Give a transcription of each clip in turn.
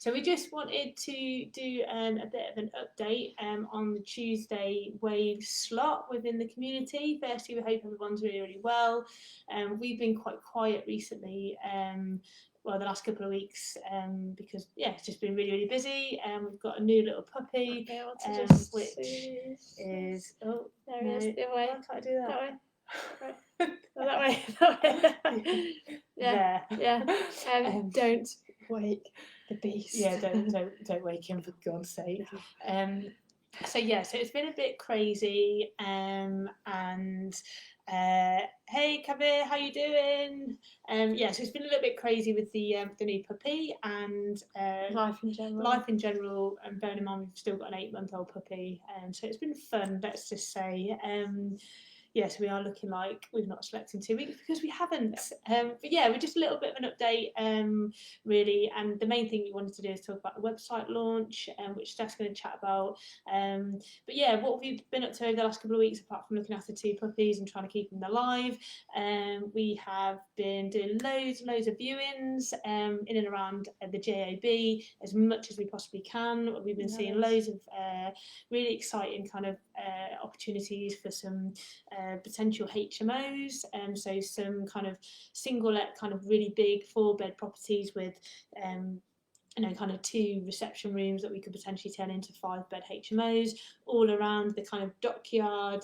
So we just wanted to do a bit of an update on the Tuesday Wave slot within the community. Firstly, we hope everyone's really, really well. We've been quite quiet recently. Well, the last couple of weeks, because it's just been really, really busy. We've got a new little puppy, Okay, I want to just which see. is There he is, the other way. why can't I do that? That way. Oh, that way. That way. There. Yeah. Don't wake the beast. Yeah, don't wake him for God's sake. So it's been a bit crazy. And hey Kabir, how you doing? So it's been a little bit crazy with the new puppy and Life in general. And bearing in mind we've still got an 8-month-old puppy, so it's been fun. Let's just say. Yes, we are looking like we've not slept in 2 weeks because we haven't. But we're just a little bit of an update, really. And the main thing we wanted to do is talk about the website launch, which Steph's going to chat about. What have you been up to over the last couple of weeks apart from looking after 2 puppies and trying to keep them alive? We have been doing loads of viewings in and around the JOB as much as we possibly can. We've been seeing loads of really exciting kind of opportunities for some potential HMOs, so some kind of single let, kind of really big 4-bed properties with kind of 2 reception rooms that we could potentially turn into 5-bed HMOs, all around the kind of dockyard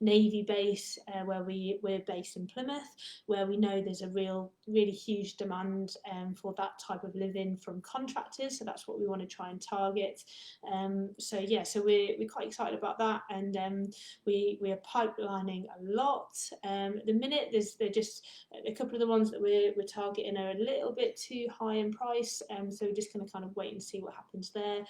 Navy base where we're based in Plymouth, where we know there's a really huge demand for that type of living from contractors. So that's what we want to try and target. So we're quite excited about that, and we are pipelining a lot. At the minute, there's just a couple of the ones that we're targeting are a little bit too high in price. So we're just going to kind of wait and see what happens there.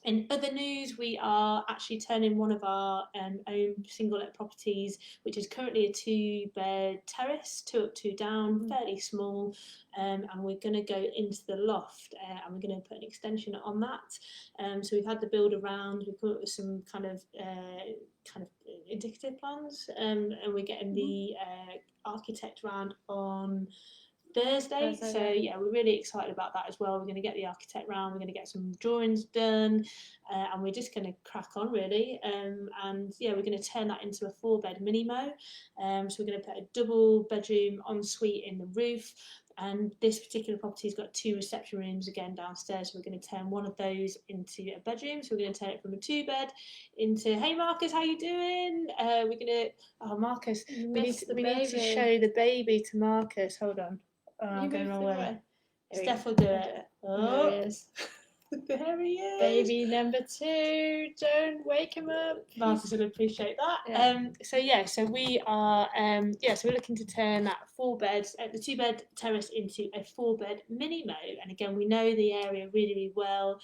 In other news, we are actually turning one of our own single let properties, which is currently a 2-bed terrace, 2 up, 2 down, fairly small, and we're going to go into the loft, and we're going to put an extension on that. So we've had the build around, we've come up with some kind of indicative plans, and we're getting the architect round on Thursday. So we're really excited about that as well. We're going to get the architect round, we're going to get some drawings done, and we're just going to crack on really. We're going to turn that into a 4-bed mini mo. So we're going to put a double bedroom ensuite in the roof. And this particular property's got 2 reception rooms again downstairs. So we're going to turn one of those into a bedroom. So we're going to turn it from a 2-bed into, hey Marcus, how you doing? We're going to, Marcus, we need to show the baby to Marcus. Hold on. I'm going the wrong way. Steph will do it. Oh, there he is. There he is. Baby number 2. Don't wake him up. Marcus will appreciate that. So we are so we're looking to turn that 4-bed, the 2-bed terrace into a 4-bed mini mo. And again, we know the area really, really well.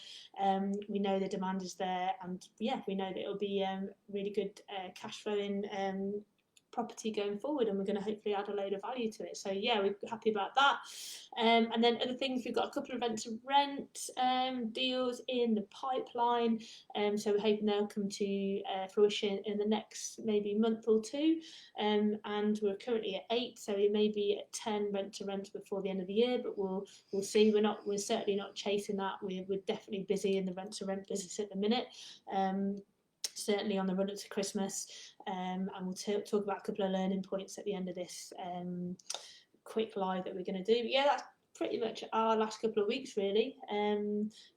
We know the demand is there, and we know that it'll be really good cash flowing property going forward, and we're going to hopefully add a load of value to it. So we're happy about that. And then other things, we've got a couple of rent to rent deals in the pipeline, so we're hoping they'll come to fruition in the next maybe month or 2, and we're currently at 8, so we may be at 10 rent to rent before the end of the year, but we'll see. We're certainly not chasing that. We're definitely busy in the rent to rent business at the minute, certainly on the run up to Christmas, and we'll talk about a couple of learning points at the end of this quick live that we're going to do. But that's pretty much our last couple of weeks really.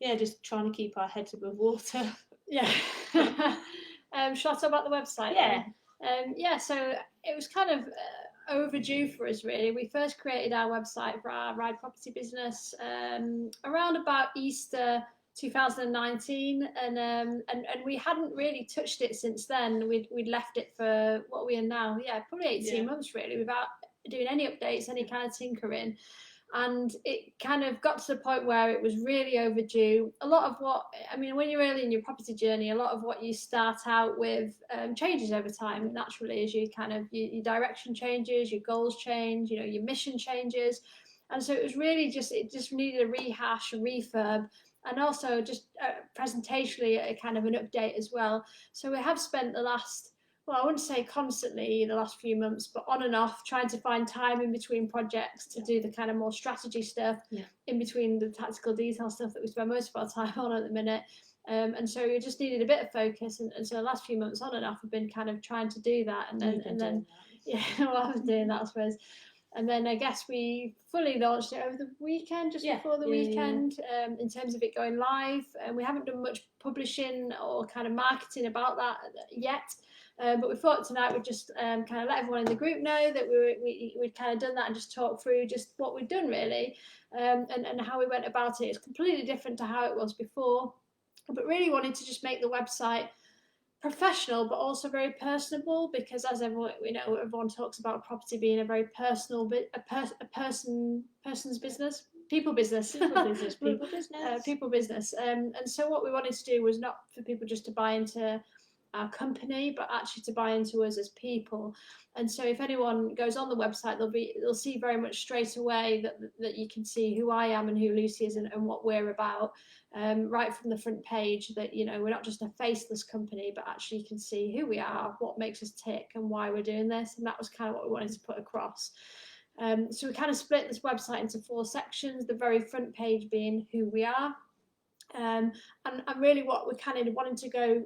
Just trying to keep our heads above water. Shall I talk about the website? So it was kind of overdue for us really. We first created our website for our Ride property business around about Easter 2019, and we hadn't really touched it since then. We'd left it for what we are now, probably 18 months really, without doing any updates, any kind of tinkering. And it kind of got to the point where it was really overdue. A lot of when you're early in your property journey, a lot of what you start out with changes over time naturally, as you kind of your direction changes, your goals change, your mission changes. And so it was really it just needed a rehash, a refurb, and also just presentationally a kind of an update as well. So we have spent the last well, I wouldn't say constantly the last few months, but on and off, trying to find time in between projects to do the kind of more strategy stuff, in between the tactical detail stuff that we spend most of our time on at the minute. And so we just needed a bit of focus, and so the last few months on and off have been kind of trying to do that, and then yeah, well, I was doing that, I suppose. And then I guess we fully launched it over the weekend, just before the weekend, in terms of it going live. And we haven't done much publishing or kind of marketing about that yet. But we thought tonight we'd just kind of let everyone in the group know that we'd kind of done that and just talk through just what we'd done really, and how we went about it. It's completely different to how it was before, but really wanted to just make the website professional but also very personable, because as everyone talks about property being a very personal bit, a person's business, people business. And so what we wanted to do was not for people just to buy into our company, but actually to buy into us as people. And so if anyone goes on the website, they'll see very much straight away that you can see who I am and who Lucy is, and what we're about, right from the front page, that we're not just a faceless company, but actually you can see who we are, what makes us tick, and why we're doing this. And that was kind of what we wanted to put across. So we kind of split this website into 4 sections, the very front page being who we are. And really what we're kind of wanting to go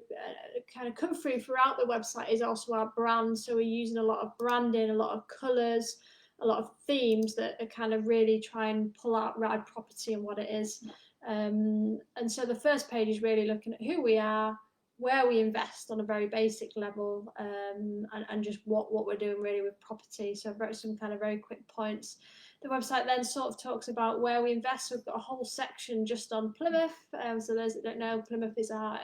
kind of come throughout the website is also our brand. So we're using a lot of branding, a lot of colours, a lot of themes that are kind of really try and pull out Ride Property and what it is. And so the first page is really looking at who we are, where we invest on a very basic level, and just what we're doing really with property. So I've wrote some kind of very quick points. The website then sort of talks about where we invest. So we've got a whole section just on Plymouth. So those that don't know, Plymouth is our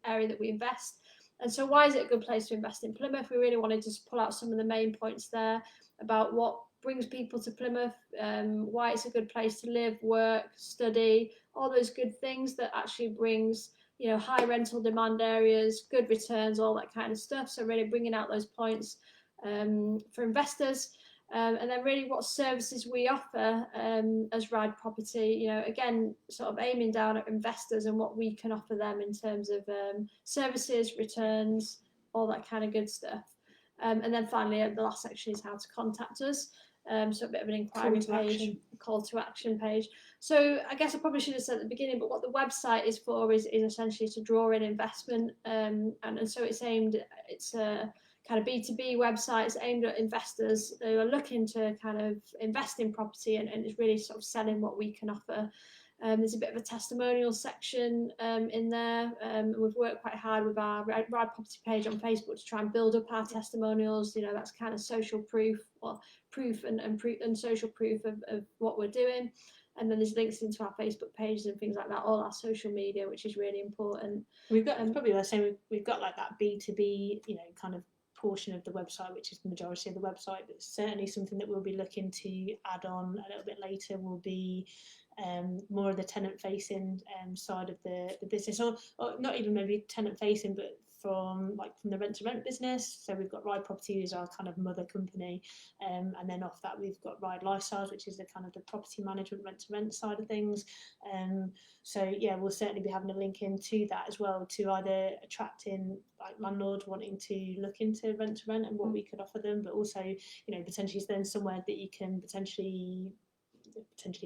area that we invest. And so why is it a good place to invest in Plymouth? We really wanted to just pull out some of the main points there about what brings people to Plymouth, why it's a good place to live, work, study, all those good things that actually brings, high rental demand areas, good returns, all that kind of stuff. So really bringing out those points for investors. And then really what services we offer as Ride Property, again, sort of aiming down at investors and what we can offer them in terms of services, returns, all that kind of good stuff. And then finally, the last section is how to contact us. So a bit of an inquiry page, call to action page. So I guess I probably should have said at the beginning, but what the website is for is essentially to draw in investment. And so it's a kind of B2B websites aimed at investors who are looking to kind of invest in property, and it's really sort of selling what we can offer. There's a bit of a testimonial section in there. We've worked quite hard with our Ride Property page on Facebook to try and build up our testimonials. That's kind of social proof, or proof and social proof of what we're doing. And then there's links into our Facebook pages and things like that, all our social media, which is really important. We've got probably the same. We've got like that B2B, kind of portion of the website, which is the majority of the website, but certainly something that we'll be looking to add on a little bit later will be more of the tenant facing side of the business, or not even maybe tenant facing, but from the rent to rent business. So we've got Ride Property as our kind of mother company, and then off that we've got Ride Lifestyles, which is the kind of the property management rent to rent side of things. So yeah, we'll certainly be having a link into that as well, to either attracting landlords wanting to look into rent to rent and what we could offer them, but also potentially then somewhere that you can potentially send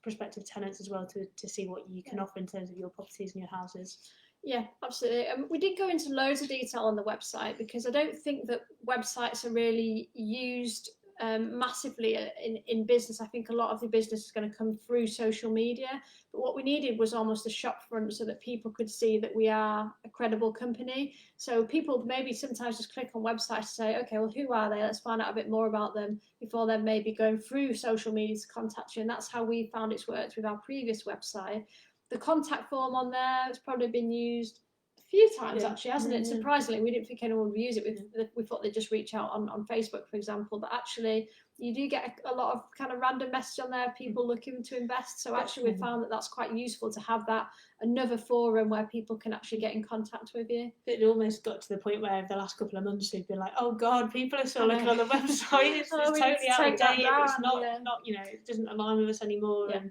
prospective tenants as well to see what you can offer in terms of your properties and your houses. Yeah, absolutely. We did go into loads of detail on the website, because I don't think that websites are really used massively in business. I think a lot of the business is going to come through social media, but what we needed was almost a shop front so that people could see that we are a credible company. So people maybe sometimes just click on websites to say, okay, well, who are they? Let's find out a bit more about them before then maybe going through social media to contact you. And that's how we found it's worked with our previous website. The contact form on there has probably been used a few times, actually, hasn't it? Surprisingly, we didn't think anyone would use it. We thought they'd just reach out on Facebook, for example, but actually you do get a lot of kind of random message on there of people looking to invest. So actually we found that that's quite useful to have that another forum where people can actually get in contact with you. It almost got to the point where the last couple of months we've been like, oh God, people are still looking on the website. It's totally out of date. It's not, it doesn't align with us anymore. Yeah.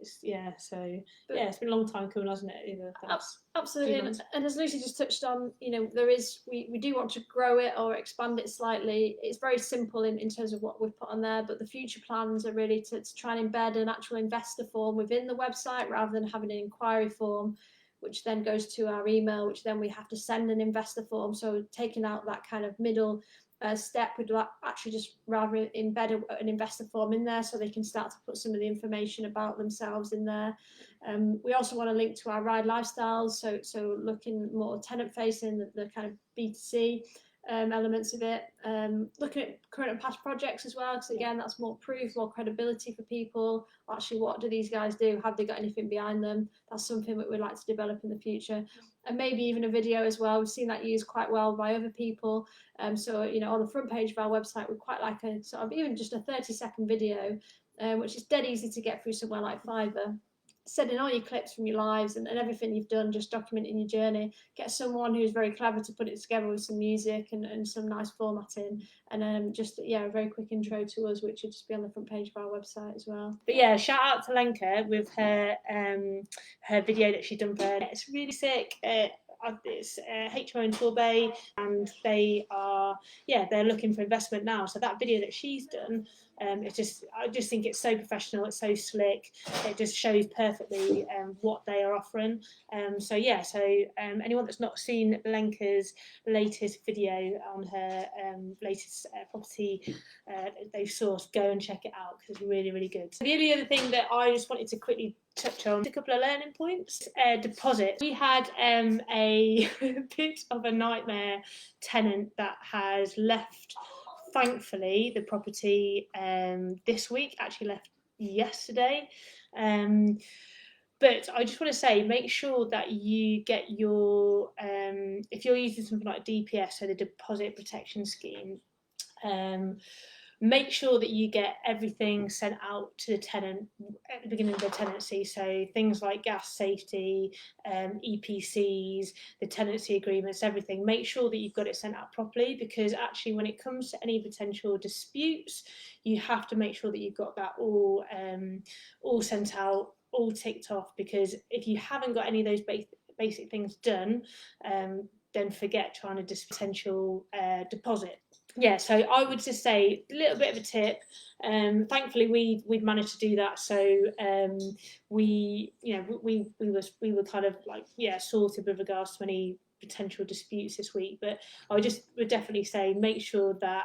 it's been a long time coming, hasn't it? Either absolutely, and as Lucy just touched on, we do want to grow it or expand it slightly. It's very simple in terms of what we've put on there, but the future plans are really to try and embed an actual investor form within the website rather than having an inquiry form, which then goes to our email, which then we have to send an investor form. So taking out that kind of middle step, would actually just rather embed an investor form in there so they can start to put some of the information about themselves in there. We also want to link to our ride lifestyles, so looking more tenant facing, the kind of B2C elements of it, looking at current and past projects as well, because again, that's more proof, more credibility for people. Actually, what do these guys do? Have they got anything behind them? That's something that we'd like to develop in the future. And maybe even a video as well. We've seen that used quite well by other people. So on the front page of our website, we'd quite like a sort of even just a 30-second video, which is dead easy to get through somewhere like Fiverr. Sending all your clips from your lives and everything you've done, just documenting your journey. Get someone who's very clever to put it together with some music and some nice formatting, and a very quick intro to us, which would just be on the front page of our website as well. But yeah, shout out to Lenka with her video that she's done for her. It's really sick. It's HMO in Torbay, and they're looking for investment now. So that video that she's done, I just think it's so professional. It's so slick. It just shows perfectly what they are offering. Anyone that's not seen Lenka's latest video on her latest property they've sourced, go and check it out because it's really, really good. The only other thing that I just wanted to quickly touch on, a couple of learning points. Deposit. We had a bit of a nightmare tenant that has left, thankfully, the property this week, actually left yesterday. But I just want to say, make sure that you get your, if you're using something like DPS, so the Deposit Protection Scheme, make sure that you get everything sent out to the tenant at the beginning of the tenancy. So things like gas safety, EPCs, the tenancy agreements, everything. Make sure that you've got it sent out properly, because actually when it comes to any potential disputes, you have to make sure that you've got that all sent out, all ticked off, because if you haven't got any of those basic things done, then forget trying to potential deposit. Yeah, so I would just say a little bit of a tip. Thankfully, we've managed to do that. So we were kind of sorted with regards to any potential disputes this week. But I would definitely say make sure that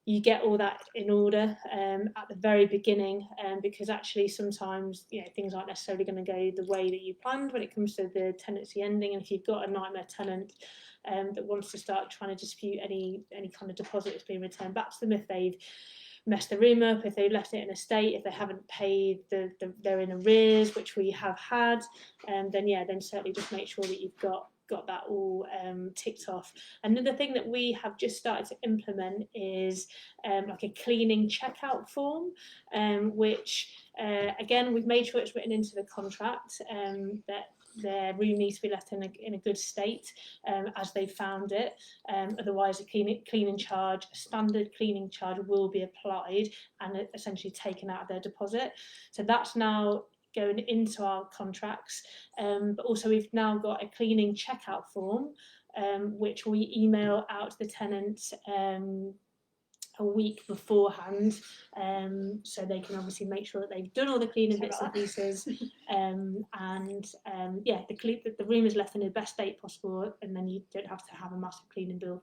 you get all that in order at the very beginning, because actually sometimes things aren't necessarily going to go the way that you planned when it comes to the tenancy ending. And if you've got a nightmare tenant that wants to start trying to dispute any kind of deposit that's being returned back to them, if they've messed the room up, if they've left it in a state, if they haven't paid they're in arrears, which we have had, then certainly just make sure that you've got that all ticked off. Another thing that we have just started to implement is like a cleaning checkout form, which again, we've made sure it's written into the contract that their room needs to be left in a good state as they found it. Otherwise, a cleaning charge, a standard cleaning charge, will be applied and essentially taken out of their deposit. So that's now going into our contracts, but also we've now got a cleaning checkout form, which we email out to the tenants a week beforehand, so they can obviously make sure that they've done all the cleaning bits and pieces, the room is left in the best state possible, and then you don't have to have a massive cleaning bill,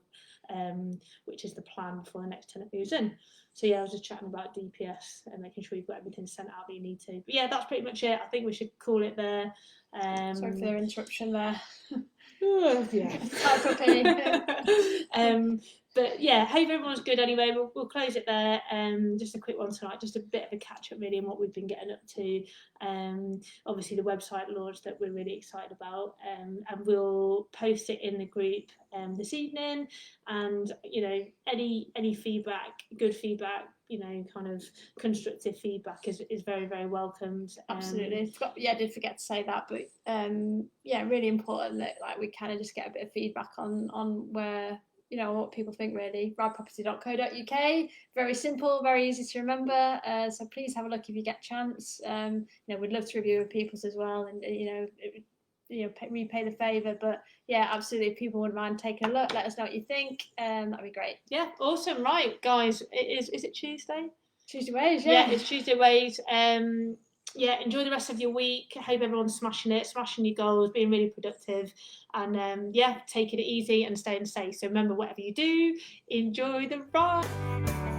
which is the plan before the next tenant moves in. So I was just chatting about DPS and making sure you've got everything sent out that you need to. But that's pretty much it. I think we should call it there. Sorry for the interruption there. But hope everyone's good anyway. We'll close it there. Just a quick one tonight, just a bit of a catch up really on what we've been getting up to. Obviously the website launch that we're really excited about, and we'll post it in the group this evening. And any feedback, good feedback, kind of constructive feedback is very, very welcomed. Absolutely. I did forget to say that, but really important that we kind of just get a bit of feedback on where what people think really. rideproperty.co.uk, very simple, very easy to remember. So please have a look if you get a chance. We'd love to review with people's as well, and repay the favour. But yeah, absolutely, if people wouldn't mind taking a look, let us know what you think. That'd be great. Yeah, awesome. Right, guys, is it Tuesday? Tuesday Ways, yeah, it's Tuesday Ways. Enjoy the rest of your week. Hope everyone's smashing your goals, being really productive, and taking it easy and staying safe. So remember, whatever you do, enjoy the ride.